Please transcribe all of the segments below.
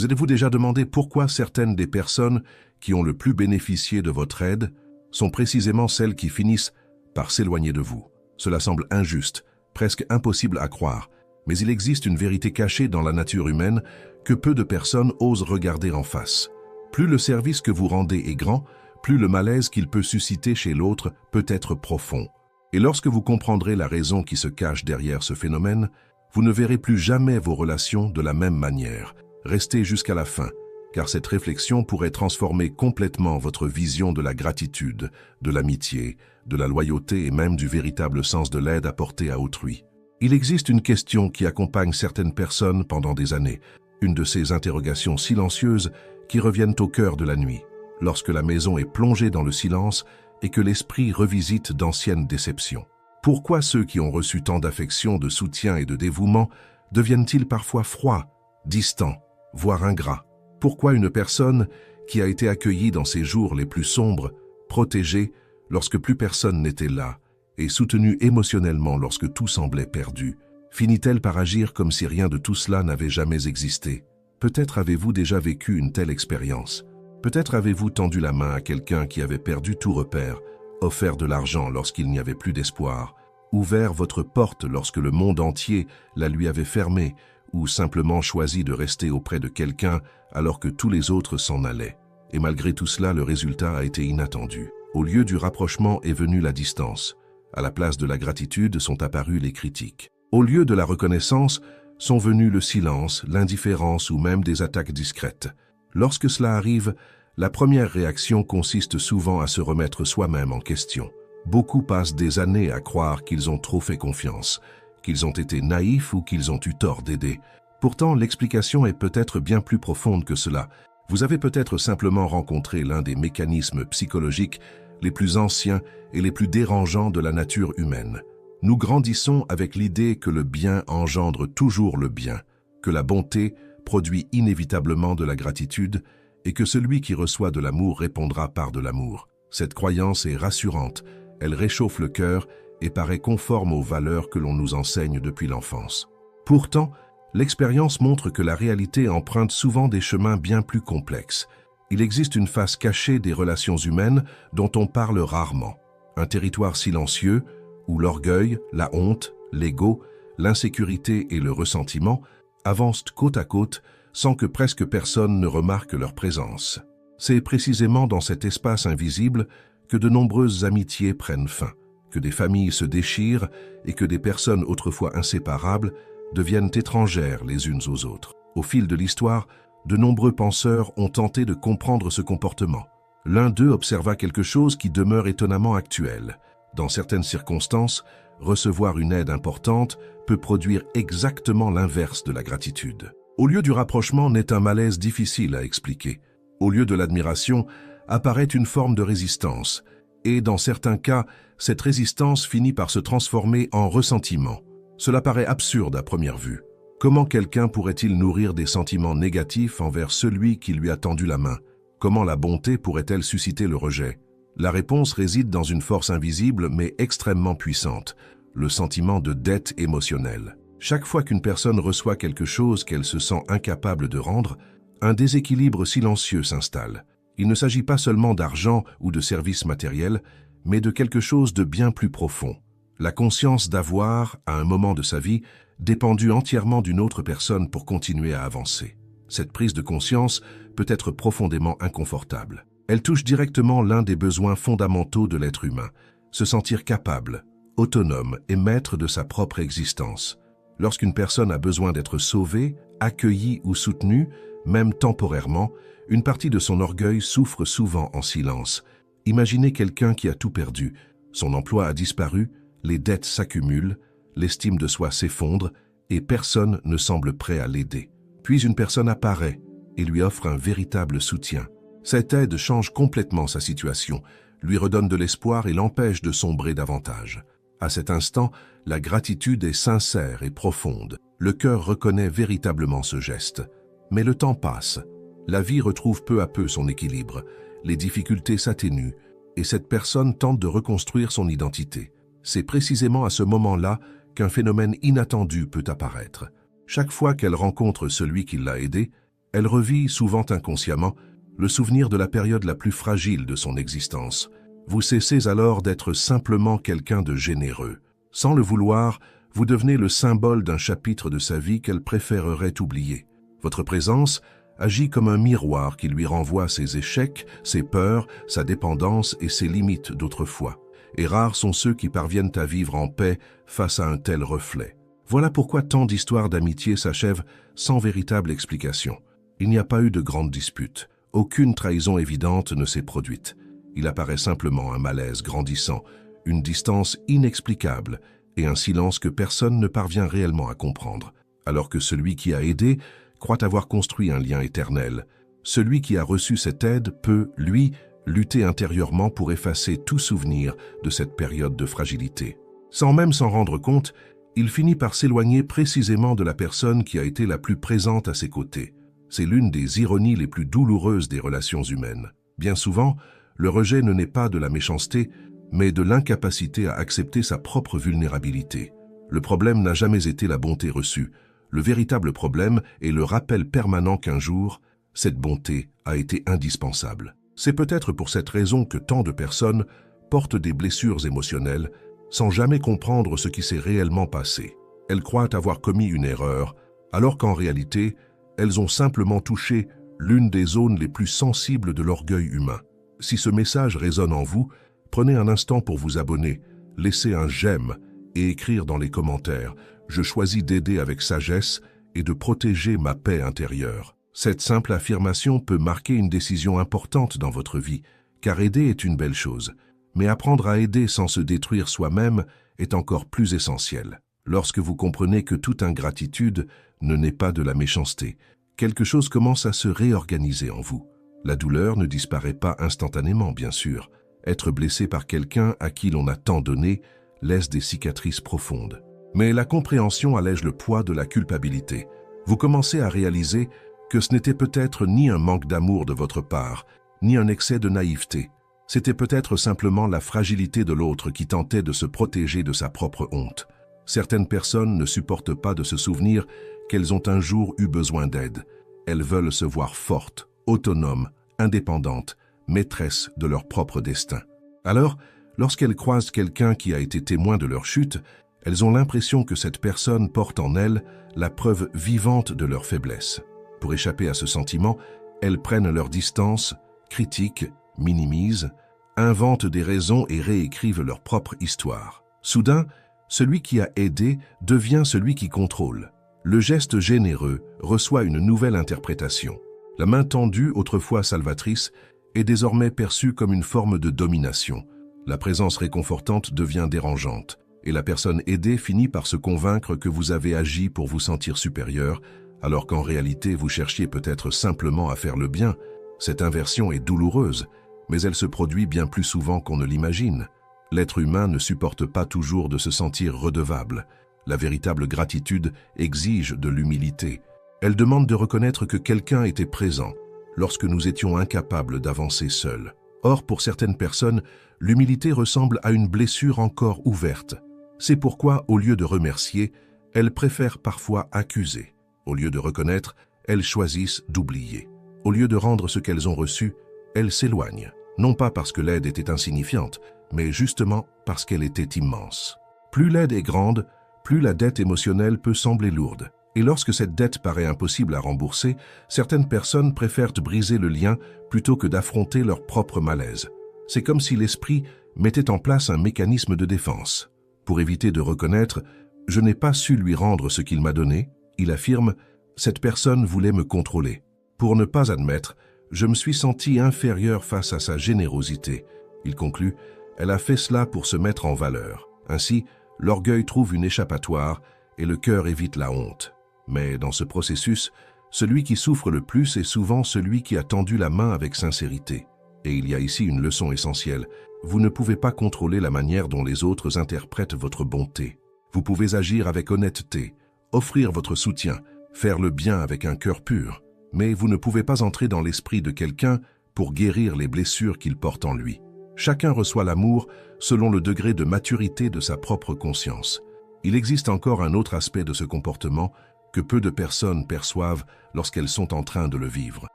Vous êtes-vous déjà demandé pourquoi certaines des personnes qui ont le plus bénéficié de votre aide sont précisément celles qui finissent par s'éloigner de vous? Cela semble injuste, presque impossible à croire, mais il existe une vérité cachée dans la nature humaine que peu de personnes osent regarder en face. Plus le service que vous rendez est grand, plus le malaise qu'il peut susciter chez l'autre peut être profond. Et lorsque vous comprendrez la raison qui se cache derrière ce phénomène, vous ne verrez plus jamais vos relations de la même manière. Restez jusqu'à la fin, car cette réflexion pourrait transformer complètement votre vision de la gratitude, de l'amitié, de la loyauté et même du véritable sens de l'aide apportée à autrui. Il existe une question qui accompagne certaines personnes pendant des années, une de ces interrogations silencieuses qui reviennent au cœur de la nuit, lorsque la maison est plongée dans le silence et que l'esprit revisite d'anciennes déceptions. Pourquoi ceux qui ont reçu tant d'affection, de soutien et de dévouement deviennent-ils parfois froids, distants, voire ingrats? Pourquoi une personne qui a été accueillie dans ses jours les plus sombres, protégée lorsque plus personne n'était là, et soutenue émotionnellement lorsque tout semblait perdu, finit-elle par agir comme si rien de tout cela n'avait jamais existé? Peut-être avez-vous déjà vécu une telle expérience. Peut-être avez-vous tendu la main à quelqu'un qui avait perdu tout repère, offert de l'argent lorsqu'il n'y avait plus d'espoir, ouvert votre porte lorsque le monde entier la lui avait fermée, ou simplement choisi de rester auprès de quelqu'un alors que tous les autres s'en allaient. Et malgré tout cela, le résultat a été inattendu. Au lieu du rapprochement est venue la distance. À la place de la gratitude sont apparues les critiques. Au lieu de la reconnaissance, sont venus le silence, l'indifférence ou même des attaques discrètes. Lorsque cela arrive, la première réaction consiste souvent à se remettre soi-même en question. Beaucoup passent des années à croire qu'ils ont trop fait confiance, qu'ils ont été naïfs ou qu'ils ont eu tort d'aider. Pourtant, l'explication est peut-être bien plus profonde que cela. Vous avez peut-être simplement rencontré l'un des mécanismes psychologiques les plus anciens et les plus dérangeants de la nature humaine. Nous grandissons avec l'idée que le bien engendre toujours le bien, que la bonté produit inévitablement de la gratitude et que celui qui reçoit de l'amour répondra par de l'amour. Cette croyance est rassurante, elle réchauffe le cœur et paraît conforme aux valeurs que l'on nous enseigne depuis l'enfance. Pourtant, l'expérience montre que la réalité emprunte souvent des chemins bien plus complexes. Il existe une face cachée des relations humaines dont on parle rarement. Un territoire silencieux où l'orgueil, la honte, l'ego, l'insécurité et le ressentiment avancent côte à côte sans que presque personne ne remarque leur présence. C'est précisément dans cet espace invisible que de nombreuses amitiés prennent fin, que des familles se déchirent et que des personnes autrefois inséparables deviennent étrangères les unes aux autres. Au fil de l'histoire, de nombreux penseurs ont tenté de comprendre ce comportement. L'un d'eux observa quelque chose qui demeure étonnamment actuel. Dans certaines circonstances, recevoir une aide importante peut produire exactement l'inverse de la gratitude. Au lieu du rapprochement naît un malaise difficile à expliquer. Au lieu de l'admiration, apparaît une forme de résistance. Et dans certains cas, cette résistance finit par se transformer en ressentiment. Cela paraît absurde à première vue. Comment quelqu'un pourrait-il nourrir des sentiments négatifs envers celui qui lui a tendu la main? Comment la bonté pourrait-elle susciter le rejet? La réponse réside dans une force invisible mais extrêmement puissante, le sentiment de dette émotionnelle. Chaque fois qu'une personne reçoit quelque chose qu'elle se sent incapable de rendre, un déséquilibre silencieux s'installe. Il ne s'agit pas seulement d'argent ou de services matériels, mais de quelque chose de bien plus profond. La conscience d'avoir, à un moment de sa vie, dépendu entièrement d'une autre personne pour continuer à avancer. Cette prise de conscience peut être profondément inconfortable. Elle touche directement l'un des besoins fondamentaux de l'être humain, se sentir capable, autonome et maître de sa propre existence. Lorsqu'une personne a besoin d'être sauvée, accueillie ou soutenue, même temporairement, une partie de son orgueil souffre souvent en silence. Imaginez quelqu'un qui a tout perdu. Son emploi a disparu, les dettes s'accumulent, l'estime de soi s'effondre et personne ne semble prêt à l'aider. Puis une personne apparaît et lui offre un véritable soutien. Cette aide change complètement sa situation, lui redonne de l'espoir et l'empêche de sombrer davantage. À cet instant, la gratitude est sincère et profonde. Le cœur reconnaît véritablement ce geste. Mais le temps passe. La vie retrouve peu à peu son équilibre. Les difficultés s'atténuent et cette personne tente de reconstruire son identité. C'est précisément à ce moment-là qu'un phénomène inattendu peut apparaître. Chaque fois qu'elle rencontre celui qui l'a aidée, Elle revit, souvent inconsciemment, le souvenir de la période la plus fragile de son existence. Vous cessez alors d'être simplement quelqu'un de généreux. Sans le vouloir, vous devenez le symbole d'un chapitre de sa vie qu'elle préférerait oublier. Votre présence agit comme un miroir qui lui renvoie ses échecs, ses peurs, sa dépendance et ses limites d'autrefois. Et rares sont ceux qui parviennent à vivre en paix face à un tel reflet. Voilà pourquoi tant d'histoires d'amitié s'achèvent sans véritable explication. Il n'y a pas eu de grande dispute. Aucune trahison évidente ne s'est produite. Il apparaît simplement un malaise grandissant, une distance inexplicable et un silence que personne ne parvient réellement à comprendre. Alors que celui qui a aidé croit avoir construit un lien éternel, celui qui a reçu cette aide peut, lui, lutter intérieurement pour effacer tout souvenir de cette période de fragilité. Sans même s'en rendre compte, il finit par s'éloigner précisément de la personne qui a été la plus présente à ses côtés. C'est l'une des ironies les plus douloureuses des relations humaines. Bien souvent, le rejet ne naît pas de la méchanceté, mais de l'incapacité à accepter sa propre vulnérabilité. Le problème n'a jamais été la bonté reçue. Le véritable problème est le rappel permanent qu'un jour, cette bonté a été indispensable. C'est peut-être pour cette raison que tant de personnes portent des blessures émotionnelles sans jamais comprendre ce qui s'est réellement passé. Elles croient avoir commis une erreur, alors qu'en réalité, elles ont simplement touché l'une des zones les plus sensibles de l'orgueil humain. Si ce message résonne en vous, prenez un instant pour vous abonner, laissez un j'aime et écrire dans les commentaires « Je choisis d'aider avec sagesse et de protéger ma paix intérieure ». Cette simple affirmation peut marquer une décision importante dans votre vie, car aider est une belle chose. Mais apprendre à aider sans se détruire soi-même est encore plus essentiel. Lorsque vous comprenez que toute ingratitude ne naît pas de la méchanceté, quelque chose commence à se réorganiser en vous. La douleur ne disparaît pas instantanément, bien sûr. Être blessé par quelqu'un à qui l'on a tant donné laisse des cicatrices profondes. Mais la compréhension allège le poids de la culpabilité. Vous commencez à réaliser que ce n'était peut-être ni un manque d'amour de votre part, ni un excès de naïveté. C'était peut-être simplement la fragilité de l'autre qui tentait de se protéger de sa propre honte. Certaines personnes ne supportent pas de se souvenir qu'elles ont un jour eu besoin d'aide. Elles veulent se voir fortes, autonomes, indépendantes, maîtresses de leur propre destin. Alors, lorsqu'elles croisent quelqu'un qui a été témoin de leur chute, elles ont l'impression que cette personne porte en elle la preuve vivante de leur faiblesse. Pour échapper à ce sentiment, elles prennent leur distance, critiquent, minimisent, inventent des raisons et réécrivent leur propre histoire. Soudain, celui qui a aidé devient celui qui contrôle. Le geste généreux reçoit une nouvelle interprétation. La main tendue, autrefois salvatrice, est désormais perçue comme une forme de domination. La présence réconfortante devient dérangeante, et la personne aidée finit par se convaincre que vous avez agi pour vous sentir supérieur, alors qu'en réalité vous cherchiez peut-être simplement à faire le bien. Cette inversion est douloureuse, mais elle se produit bien plus souvent qu'on ne l'imagine. L'être humain ne supporte pas toujours de se sentir redevable. La véritable gratitude exige de l'humilité. Elle demande de reconnaître que quelqu'un était présent lorsque nous étions incapables d'avancer seuls. Or, pour certaines personnes, l'humilité ressemble à une blessure encore ouverte. C'est pourquoi, au lieu de remercier, elles préfèrent parfois accuser. Au lieu de reconnaître, elles choisissent d'oublier. Au lieu de rendre ce qu'elles ont reçu, elles s'éloignent. Non pas parce que l'aide était insignifiante, mais justement parce qu'elle était immense. Plus l'aide est grande, plus la dette émotionnelle peut sembler lourde. Et lorsque cette dette paraît impossible à rembourser, certaines personnes préfèrent briser le lien plutôt que d'affronter leur propre malaise. C'est comme si l'esprit mettait en place un mécanisme de défense. Pour éviter de reconnaître « je n'ai pas su lui rendre ce qu'il m'a donné », il affirme « cette personne voulait me contrôler ». Pour ne pas admettre « je me suis senti inférieur face à sa générosité », il conclut « elle a fait cela pour se mettre en valeur ». Ainsi, l'orgueil trouve une échappatoire et le cœur évite la honte. Mais dans ce processus, celui qui souffre le plus est souvent celui qui a tendu la main avec sincérité. Et il y a ici une leçon essentielle. Vous ne pouvez pas contrôler la manière dont les autres interprètent votre bonté. Vous pouvez agir avec honnêteté, offrir votre soutien, faire le bien avec un cœur pur. Mais vous ne pouvez pas entrer dans l'esprit de quelqu'un pour guérir les blessures qu'il porte en lui. Chacun reçoit l'amour selon le degré de maturité de sa propre conscience. Il existe encore un autre aspect de ce comportement, que peu de personnes perçoivent lorsqu'elles sont en train de le vivre.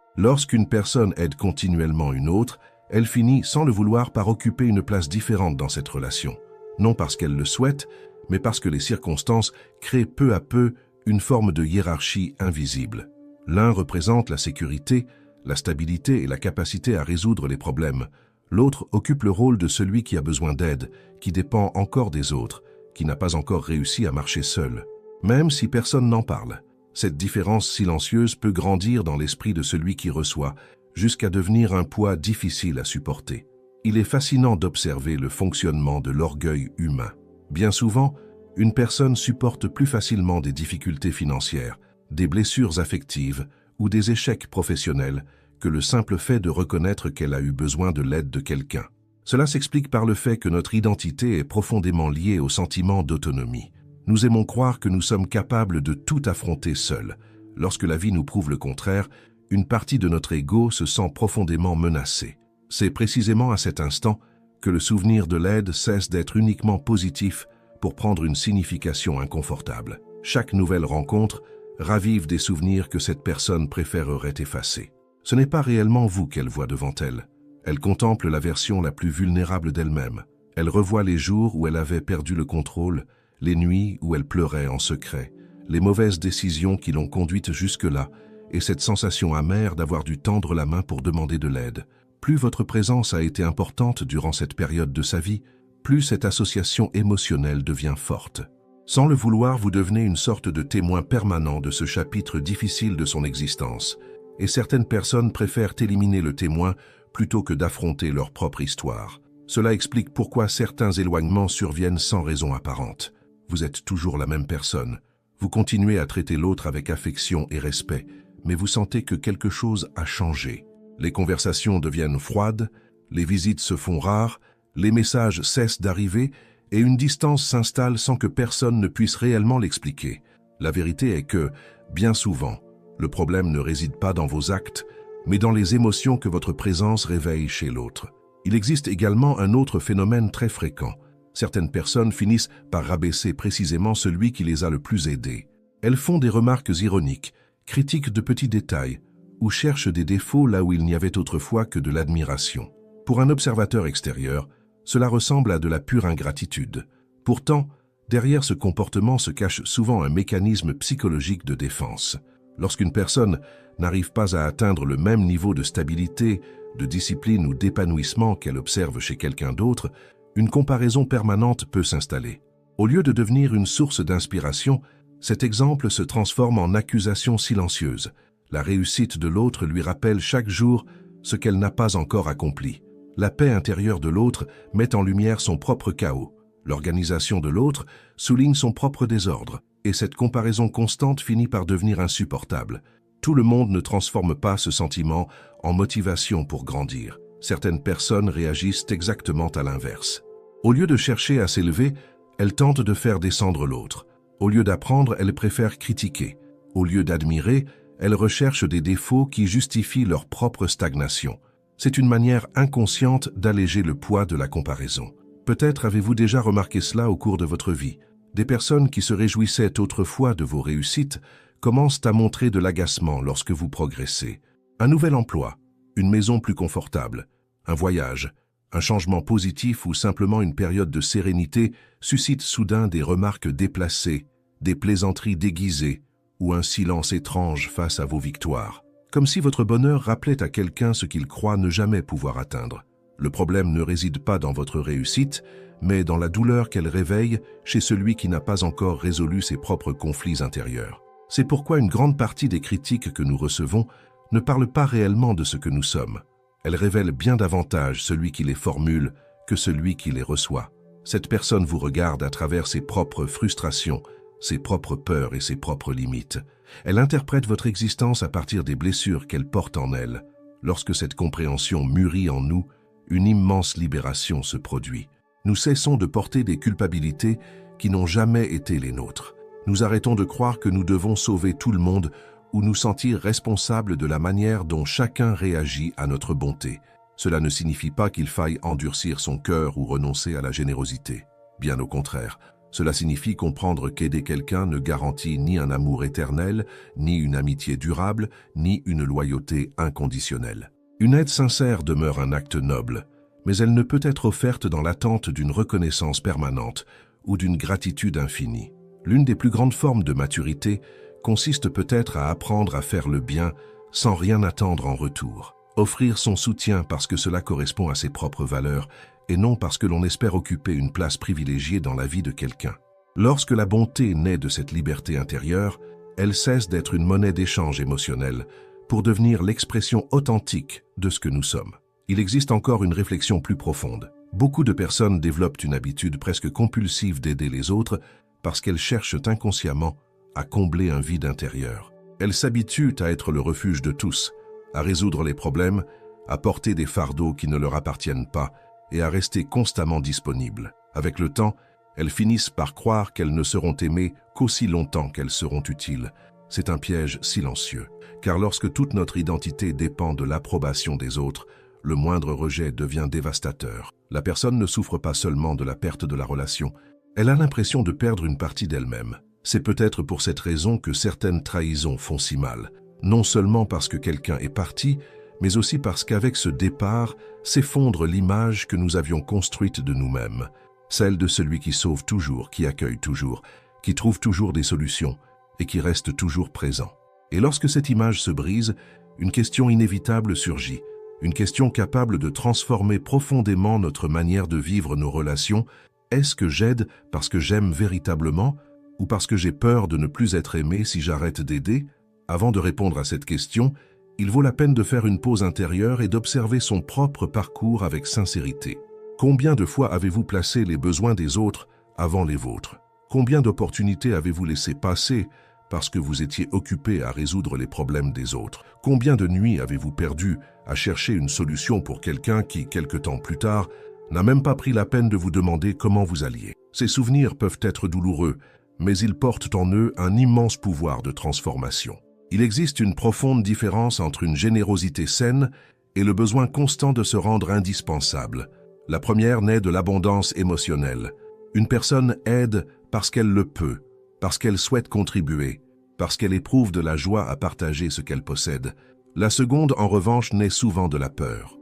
Lorsqu'une personne aide continuellement une autre, elle finit, sans le vouloir, par occuper une place différente dans cette relation. Non parce qu'elle le souhaite, mais parce que les circonstances créent peu à peu une forme de hiérarchie invisible. L'un représente la sécurité, la stabilité et la capacité à résoudre les problèmes. L'autre occupe le rôle de celui qui a besoin d'aide, qui dépend encore des autres, qui n'a pas encore réussi à marcher seul. Même si personne n'en parle, cette différence silencieuse peut grandir dans l'esprit de celui qui reçoit, jusqu'à devenir un poids difficile à supporter. Il est fascinant d'observer le fonctionnement de l'orgueil humain. Bien souvent, une personne supporte plus facilement des difficultés financières, des blessures affectives ou des échecs professionnels que le simple fait de reconnaître qu'elle a eu besoin de l'aide de quelqu'un. Cela s'explique par le fait que notre identité est profondément liée au sentiment d'autonomie. Nous aimons croire que nous sommes capables de tout affronter seuls. Lorsque la vie nous prouve le contraire, une partie de notre ego se sent profondément menacée. C'est précisément à cet instant que le souvenir de l'aide cesse d'être uniquement positif pour prendre une signification inconfortable. Chaque nouvelle rencontre ravive des souvenirs que cette personne préférerait effacer. Ce n'est pas réellement vous qu'elle voit devant elle. Elle contemple la version la plus vulnérable d'elle-même. Elle revoit les jours où elle avait perdu le contrôle, les nuits où elle pleurait en secret, les mauvaises décisions qui l'ont conduite jusque-là, et cette sensation amère d'avoir dû tendre la main pour demander de l'aide. Plus votre présence a été importante durant cette période de sa vie, plus cette association émotionnelle devient forte. Sans le vouloir, vous devenez une sorte de témoin permanent de ce chapitre difficile de son existence, et certaines personnes préfèrent éliminer le témoin plutôt que d'affronter leur propre histoire. Cela explique pourquoi certains éloignements surviennent sans raison apparente. Vous êtes toujours la même personne. Vous continuez à traiter l'autre avec affection et respect, mais vous sentez que quelque chose a changé. Les conversations deviennent froides, les visites se font rares, les messages cessent d'arriver et une distance s'installe sans que personne ne puisse réellement l'expliquer. La vérité est que, bien souvent, le problème ne réside pas dans vos actes, mais dans les émotions que votre présence réveille chez l'autre. Il existe également un autre phénomène très fréquent. Certaines personnes finissent par rabaisser précisément celui qui les a le plus aidés. Elles font des remarques ironiques, critiquent de petits détails, ou cherchent des défauts là où il n'y avait autrefois que de l'admiration. Pour un observateur extérieur, cela ressemble à de la pure ingratitude. Pourtant, derrière ce comportement se cache souvent un mécanisme psychologique de défense. Lorsqu'une personne n'arrive pas à atteindre le même niveau de stabilité, de discipline ou d'épanouissement qu'elle observe chez quelqu'un d'autre, une comparaison permanente peut s'installer. Au lieu de devenir une source d'inspiration, cet exemple se transforme en accusation silencieuse. La réussite de l'autre lui rappelle chaque jour ce qu'elle n'a pas encore accompli. La paix intérieure de l'autre met en lumière son propre chaos. L'organisation de l'autre souligne son propre désordre. Et cette comparaison constante finit par devenir insupportable. Tout le monde ne transforme pas ce sentiment en motivation pour grandir. Certaines personnes réagissent exactement à l'inverse. Au lieu de chercher à s'élever, elles tentent de faire descendre l'autre. Au lieu d'apprendre, elles préfèrent critiquer. Au lieu d'admirer, elles recherchent des défauts qui justifient leur propre stagnation. C'est une manière inconsciente d'alléger le poids de la comparaison. Peut-être avez-vous déjà remarqué cela au cours de votre vie. Des personnes qui se réjouissaient autrefois de vos réussites commencent à montrer de l'agacement lorsque vous progressez. Un nouvel emploi, une maison plus confortable, un voyage, un changement positif ou simplement une période de sérénité suscitent soudain des remarques déplacées, des plaisanteries déguisées ou un silence étrange face à vos victoires. Comme si votre bonheur rappelait à quelqu'un ce qu'il croit ne jamais pouvoir atteindre. Le problème ne réside pas dans votre réussite, mais dans la douleur qu'elle réveille chez celui qui n'a pas encore résolu ses propres conflits intérieurs. C'est pourquoi une grande partie des critiques que nous recevons ne parlent pas réellement de ce que nous sommes. Elles révèlent bien davantage celui qui les formule que celui qui les reçoit. Cette personne vous regarde à travers ses propres frustrations, ses propres peurs et ses propres limites. Elle interprète votre existence à partir des blessures qu'elle porte en elle. Lorsque cette compréhension mûrit en nous, une immense libération se produit. Nous cessons de porter des culpabilités qui n'ont jamais été les nôtres. Nous arrêtons de croire que nous devons sauver tout le monde ou nous sentir responsables de la manière dont chacun réagit à notre bonté. Cela ne signifie pas qu'il faille endurcir son cœur ou renoncer à la générosité. Bien au contraire, Cela signifie comprendre qu'aider quelqu'un ne garantit ni un amour éternel, ni une amitié durable, ni une loyauté inconditionnelle. Une aide sincère demeure un acte noble, mais elle ne peut être offerte dans l'attente d'une reconnaissance permanente ou d'une gratitude infinie. L'une des plus grandes formes de maturité consiste peut-être à apprendre à faire le bien sans rien attendre en retour. Offrir son soutien parce que cela correspond à ses propres valeurs et non parce que l'on espère occuper une place privilégiée dans la vie de quelqu'un. Lorsque la bonté naît de cette liberté intérieure, elle cesse d'être une monnaie d'échange émotionnel pour devenir l'expression authentique de ce que nous sommes. Il existe encore une réflexion plus profonde. Beaucoup de personnes développent une habitude presque compulsive d'aider les autres parce qu'elles cherchent inconsciemment à combler un vide intérieur. Elles s'habituent à être le refuge de tous, à résoudre les problèmes, à porter des fardeaux qui ne leur appartiennent pas et à rester constamment disponibles. Avec le temps, elles finissent par croire qu'elles ne seront aimées qu'aussi longtemps qu'elles seront utiles. C'est un piège silencieux, car lorsque toute notre identité dépend de l'approbation des autres, le moindre rejet devient dévastateur. La personne ne souffre pas seulement de la perte de la relation, elle a l'impression de perdre une partie d'elle-même. C'est peut-être pour cette raison que certaines trahisons font si mal, non seulement parce que quelqu'un est parti, mais aussi parce qu'avec ce départ s'effondre l'image que nous avions construite de nous-mêmes, celle de celui qui sauve toujours, qui accueille toujours, qui trouve toujours des solutions et qui reste toujours présent. Et lorsque cette image se brise, une question inévitable surgit, une question capable de transformer profondément notre manière de vivre nos relations. Est-ce que j'aide parce que j'aime véritablement ou parce que j'ai peur de ne plus être aimé si j'arrête d'aider? Avant de répondre à cette question, il vaut la peine de faire une pause intérieure et d'observer son propre parcours avec sincérité. Combien de fois avez-vous placé les besoins des autres avant les vôtres? Combien d'opportunités avez-vous laissé passer parce que vous étiez occupé à résoudre les problèmes des autres? Combien de nuits avez-vous perdu à chercher une solution pour quelqu'un qui, quelque temps plus tard, n'a même pas pris la peine de vous demander comment vous alliez? Ces souvenirs peuvent être douloureux, mais ils portent en eux un immense pouvoir de transformation. Il existe une profonde différence entre une générosité saine et le besoin constant de se rendre indispensable. La première naît de l'abondance émotionnelle. Une personne aide parce qu'elle le peut, parce qu'elle souhaite contribuer, parce qu'elle éprouve de la joie à partager ce qu'elle possède. La seconde, en revanche, naît souvent de la peur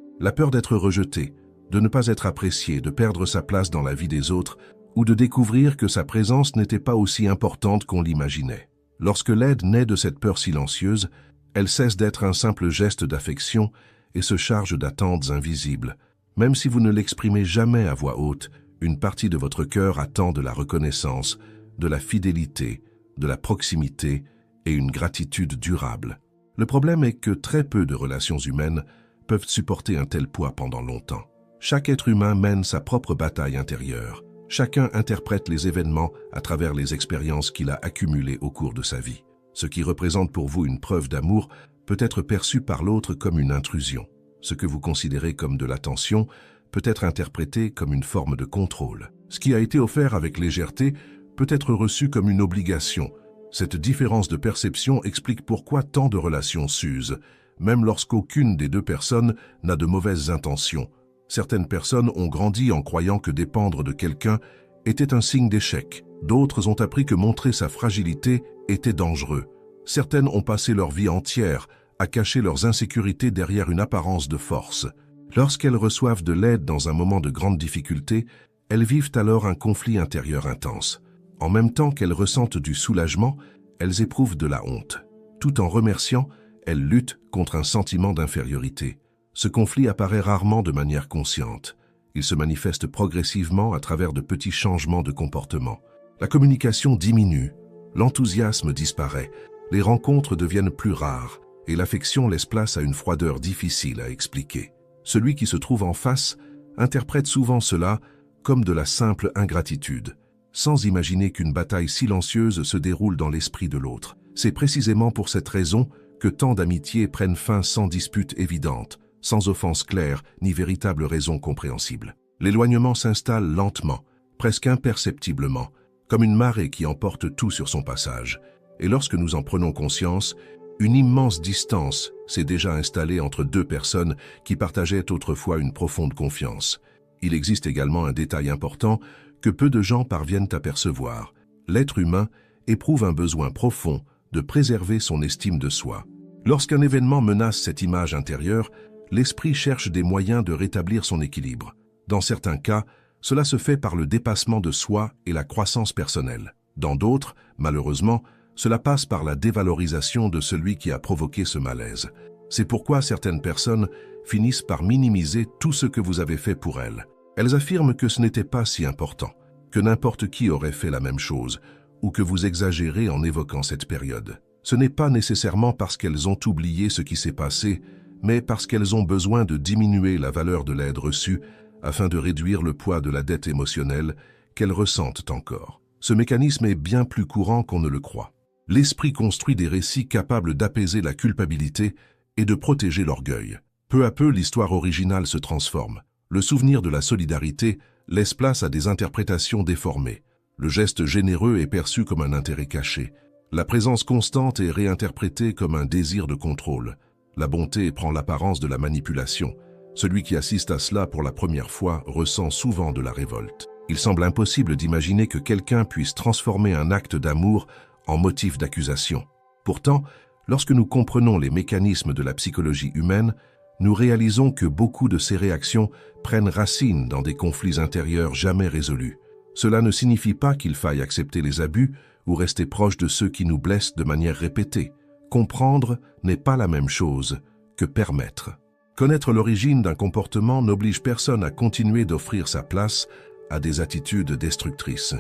d'être rejetée, de ne pas être appréciée, de perdre sa place dans la vie des autres ou de découvrir que sa présence n'était pas aussi importante qu'on l'imaginait. Lorsque l'aide naît de cette peur silencieuse, elle cesse d'être un simple geste d'affection et se charge d'attentes invisibles. Même si vous ne l'exprimez jamais à voix haute, une partie de votre cœur attend de la reconnaissance, de la fidélité, de la proximité et une gratitude durable. Le problème est que très peu de relations humaines peuvent supporter un tel poids pendant longtemps. Chaque être humain mène sa propre bataille intérieure. Chacun interprète les événements à travers les expériences qu'il a accumulées au cours de sa vie. Ce qui représente pour vous une preuve d'amour peut être perçu par l'autre comme une intrusion. Ce que vous considérez comme de l'attention peut être interprété comme une forme de contrôle. Ce qui a été offert avec légèreté peut être reçu comme une obligation. Cette différence de perception explique pourquoi tant de relations s'usent, même lorsqu'aucune des deux personnes n'a de mauvaises intentions. Certaines personnes ont grandi en croyant que dépendre de quelqu'un était un signe d'échec. D'autres ont appris que montrer sa fragilité était dangereux. Certaines ont passé leur vie entière à cacher leurs insécurités derrière une apparence de force. Lorsqu'elles reçoivent de l'aide dans un moment de grande difficulté, elles vivent alors un conflit intérieur intense. En même temps qu'elles ressentent du soulagement, elles éprouvent de la honte. Tout en remerciant, elles luttent contre un sentiment d'infériorité. Ce conflit apparaît rarement de manière consciente. Il se manifeste progressivement à travers de petits changements de comportement. La communication diminue, l'enthousiasme disparaît, les rencontres deviennent plus rares et l'affection laisse place à une froideur difficile à expliquer. Celui qui se trouve en face interprète souvent cela comme de la simple ingratitude, sans imaginer qu'une bataille silencieuse se déroule dans l'esprit de l'autre. C'est précisément pour cette raison que tant d'amitiés prennent fin sans dispute évidente, sans offense claire ni véritable raison compréhensible. L'éloignement s'installe lentement, presque imperceptiblement, comme une marée qui emporte tout sur son passage. Et lorsque nous en prenons conscience, une immense distance s'est déjà installée entre deux personnes qui partageaient autrefois une profonde confiance. Il existe également un détail important que peu de gens parviennent à percevoir. L'être humain éprouve un besoin profond de préserver son estime de soi. Lorsqu'un événement menace cette image intérieure, l'esprit cherche des moyens de rétablir son équilibre. Dans certains cas, cela se fait par le dépassement de soi et la croissance personnelle. Dans d'autres, malheureusement, cela passe par la dévalorisation de celui qui a provoqué ce malaise. C'est pourquoi certaines personnes finissent par minimiser tout ce que vous avez fait pour elles. Elles affirment que ce n'était pas si important, que n'importe qui aurait fait la même chose, ou que vous exagérez en évoquant cette période. Ce n'est pas nécessairement parce qu'elles ont oublié ce qui s'est passé, mais parce qu'elles ont besoin de diminuer la valeur de l'aide reçue afin de réduire le poids de la dette émotionnelle qu'elles ressentent encore. Ce mécanisme est bien plus courant qu'on ne le croit. L'esprit construit des récits capables d'apaiser la culpabilité et de protéger l'orgueil. Peu à peu, l'histoire originale se transforme. Le souvenir de la solidarité laisse place à des interprétations déformées. Le geste généreux est perçu comme un intérêt caché. La présence constante est réinterprétée comme un désir de contrôle. La bonté prend l'apparence de la manipulation. Celui qui assiste à cela pour la première fois ressent souvent de la révolte. Il semble impossible d'imaginer que quelqu'un puisse transformer un acte d'amour en motif d'accusation. Pourtant, lorsque nous comprenons les mécanismes de la psychologie humaine, nous réalisons que beaucoup de ces réactions prennent racine dans des conflits intérieurs jamais résolus. Cela ne signifie pas qu'il faille accepter les abus ou rester proche de ceux qui nous blessent de manière répétée. Comprendre n'est pas la même chose que permettre. Connaître l'origine d'un comportement n'oblige personne à continuer d'offrir sa place à des attitudes destructrices.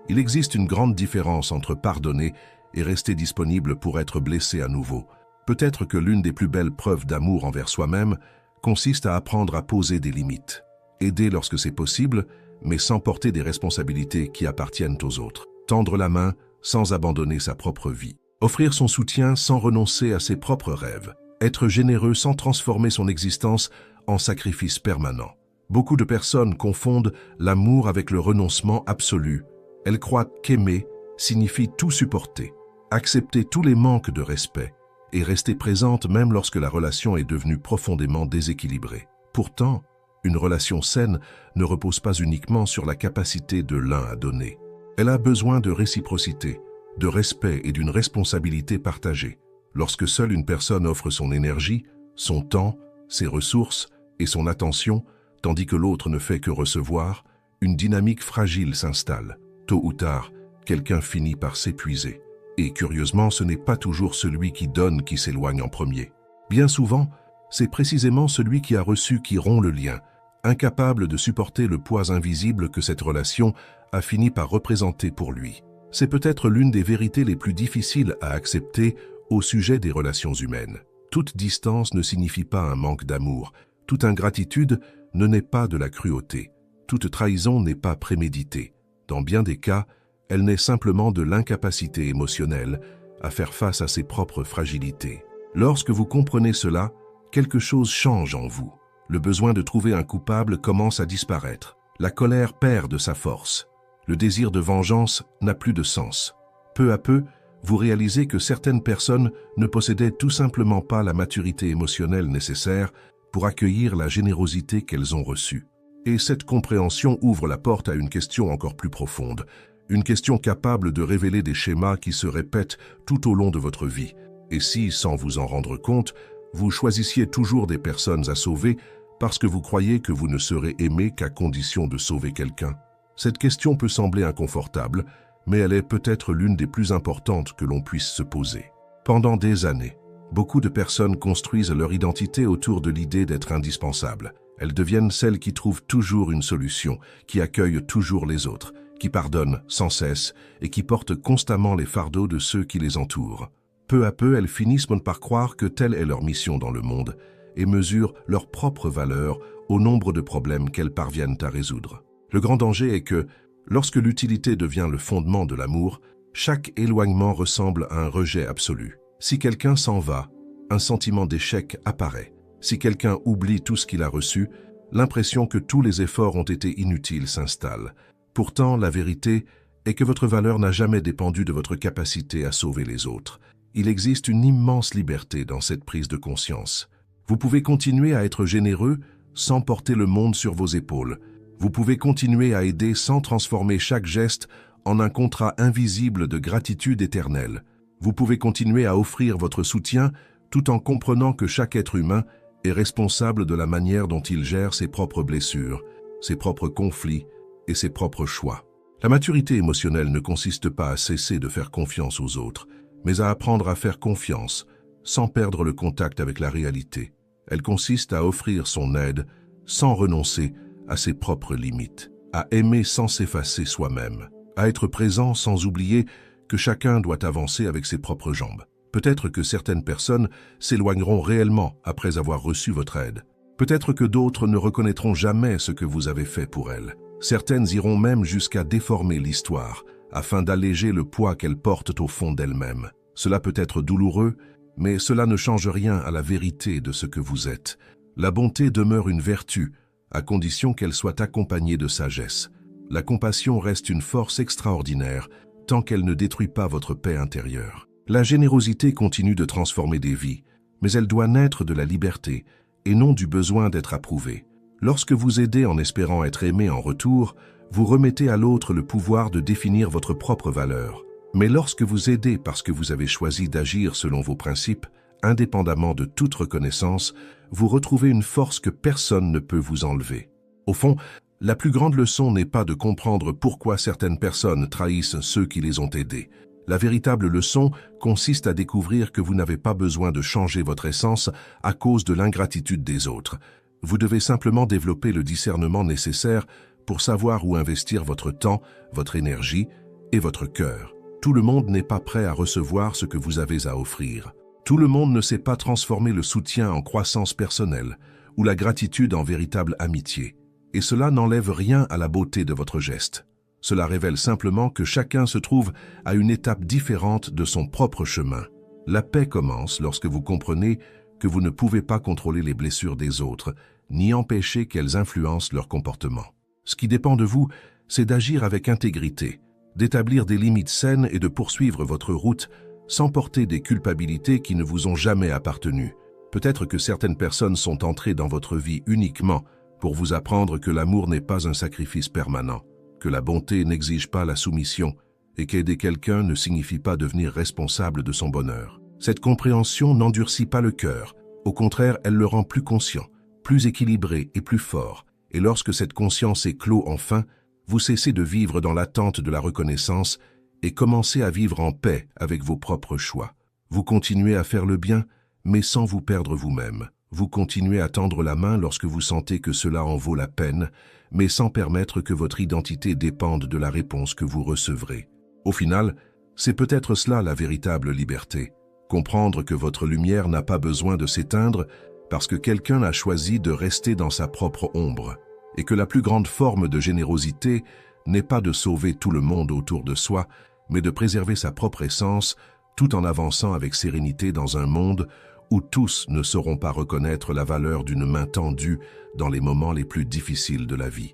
Il existe une grande différence entre pardonner et rester disponible pour être blessé à nouveau. Peut-être que l'une des plus belles preuves d'amour envers soi-même consiste à apprendre à poser des limites. Aider lorsque c'est possible, mais sans porter des responsabilités qui appartiennent aux autres. Tendre la main sans abandonner sa propre vie. Offrir son soutien sans renoncer à ses propres rêves. Être généreux sans transformer son existence en sacrifice permanent. Beaucoup de personnes confondent l'amour avec le renoncement absolu. Elles croient qu'aimer signifie tout supporter, accepter tous les manques de respect et rester présente même lorsque la relation est devenue profondément déséquilibrée. Pourtant, une relation saine ne repose pas uniquement sur la capacité de l'un à donner. Elle a besoin de réciprocité, de respect et d'une responsabilité partagée. Lorsque seule une personne offre son énergie, son temps, ses ressources et son attention, tandis que l'autre ne fait que recevoir, une dynamique fragile s'installe. Tôt ou tard, quelqu'un finit par s'épuiser. Et curieusement, ce n'est pas toujours celui qui donne qui s'éloigne en premier. Bien souvent, c'est précisément celui qui a reçu qui rompt le lien, incapable de supporter le poids invisible que cette relation a fini par représenter pour lui. C'est peut-être l'une des vérités les plus difficiles à accepter au sujet des relations humaines. Toute distance ne signifie pas un manque d'amour. Toute ingratitude ne naît pas de la cruauté. Toute trahison n'est pas préméditée. Dans bien des cas, elle naît simplement de l'incapacité émotionnelle à faire face à ses propres fragilités. Lorsque vous comprenez cela, quelque chose change en vous. Le besoin de trouver un coupable commence à disparaître. La colère perd de sa force. Le désir de vengeance n'a plus de sens. Peu à peu, vous réalisez que certaines personnes ne possédaient tout simplement pas la maturité émotionnelle nécessaire pour accueillir la générosité qu'elles ont reçue. Et cette compréhension ouvre la porte à une question encore plus profonde, une question capable de révéler des schémas qui se répètent tout au long de votre vie. Et si, sans vous en rendre compte, vous choisissiez toujours des personnes à sauver parce que vous croyez que vous ne serez aimé qu'à condition de sauver quelqu'un? Cette question peut sembler inconfortable, mais elle est peut-être l'une des plus importantes que l'on puisse se poser. Pendant des années, beaucoup de personnes construisent leur identité autour de l'idée d'être indispensables. Elles deviennent celles qui trouvent toujours une solution, qui accueillent toujours les autres, qui pardonnent sans cesse et qui portent constamment les fardeaux de ceux qui les entourent. Peu à peu, elles finissent par croire que telle est leur mission dans le monde et mesurent leur propre valeur au nombre de problèmes qu'elles parviennent à résoudre. Le grand danger est que, lorsque l'utilité devient le fondement de l'amour, chaque éloignement ressemble à un rejet absolu. Si quelqu'un s'en va, un sentiment d'échec apparaît. Si quelqu'un oublie tout ce qu'il a reçu, l'impression que tous les efforts ont été inutiles s'installe. Pourtant, la vérité est que votre valeur n'a jamais dépendu de votre capacité à sauver les autres. Il existe une immense liberté dans cette prise de conscience. Vous pouvez continuer à être généreux sans porter le monde sur vos épaules. Vous pouvez continuer à aider sans transformer chaque geste en un contrat invisible de gratitude éternelle. Vous pouvez continuer à offrir votre soutien tout en comprenant que chaque être humain est responsable de la manière dont il gère ses propres blessures, ses propres conflits et ses propres choix. La maturité émotionnelle ne consiste pas à cesser de faire confiance aux autres, mais à apprendre à faire confiance sans perdre le contact avec la réalité. Elle consiste à offrir son aide sans renoncer à ses propres limites, à aimer sans s'effacer soi-même, à être présent sans oublier que chacun doit avancer avec ses propres jambes. Peut-être que certaines personnes s'éloigneront réellement après avoir reçu votre aide. Peut-être que d'autres ne reconnaîtront jamais ce que vous avez fait pour elles. Certaines iront même jusqu'à déformer l'histoire, afin d'alléger le poids qu'elles portent au fond d'elles-mêmes. Cela peut être douloureux, mais cela ne change rien à la vérité de ce que vous êtes. La bonté demeure une vertu, à condition qu'elle soit accompagnée de sagesse. La compassion reste une force extraordinaire, tant qu'elle ne détruit pas votre paix intérieure. La générosité continue de transformer des vies, mais elle doit naître de la liberté et non du besoin d'être approuvée. Lorsque vous aidez en espérant être aimé en retour, vous remettez à l'autre le pouvoir de définir votre propre valeur. Mais lorsque vous aidez parce que vous avez choisi d'agir selon vos principes, indépendamment de toute reconnaissance, vous retrouvez une force que personne ne peut vous enlever. Au fond, la plus grande leçon n'est pas de comprendre pourquoi certaines personnes trahissent ceux qui les ont aidés. La véritable leçon consiste à découvrir que vous n'avez pas besoin de changer votre essence à cause de l'ingratitude des autres. Vous devez simplement développer le discernement nécessaire pour savoir où investir votre temps, votre énergie et votre cœur. Tout le monde n'est pas prêt à recevoir ce que vous avez à offrir. Tout le monde ne sait pas transformer le soutien en croissance personnelle ou la gratitude en véritable amitié. Et cela n'enlève rien à la beauté de votre geste. Cela révèle simplement que chacun se trouve à une étape différente de son propre chemin. La paix commence lorsque vous comprenez que vous ne pouvez pas contrôler les blessures des autres, ni empêcher qu'elles influencent leur comportement. Ce qui dépend de vous, c'est d'agir avec intégrité, d'établir des limites saines et de poursuivre votre route sans porter des culpabilités qui ne vous ont jamais appartenu. Peut-être que certaines personnes sont entrées dans votre vie uniquement pour vous apprendre que l'amour n'est pas un sacrifice permanent, que la bonté n'exige pas la soumission et qu'aider quelqu'un ne signifie pas devenir responsable de son bonheur. Cette compréhension n'endurcit pas le cœur, au contraire, elle le rend plus conscient, plus équilibré et plus fort. Et lorsque cette conscience éclot enfin, vous cessez de vivre dans l'attente de la reconnaissance et commencez à vivre en paix avec vos propres choix. Vous continuez à faire le bien, mais sans vous perdre vous-même. Vous continuez à tendre la main lorsque vous sentez que cela en vaut la peine, mais sans permettre que votre identité dépende de la réponse que vous recevrez. Au final, c'est peut-être cela la véritable liberté. Comprendre que votre lumière n'a pas besoin de s'éteindre parce que quelqu'un a choisi de rester dans sa propre ombre, et que la plus grande forme de générosité n'est pas de sauver tout le monde autour de soi, mais de préserver sa propre essence tout en avançant avec sérénité dans un monde où tous ne sauront pas reconnaître la valeur d'une main tendue dans les moments les plus difficiles de la vie.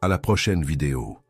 À la prochaine vidéo.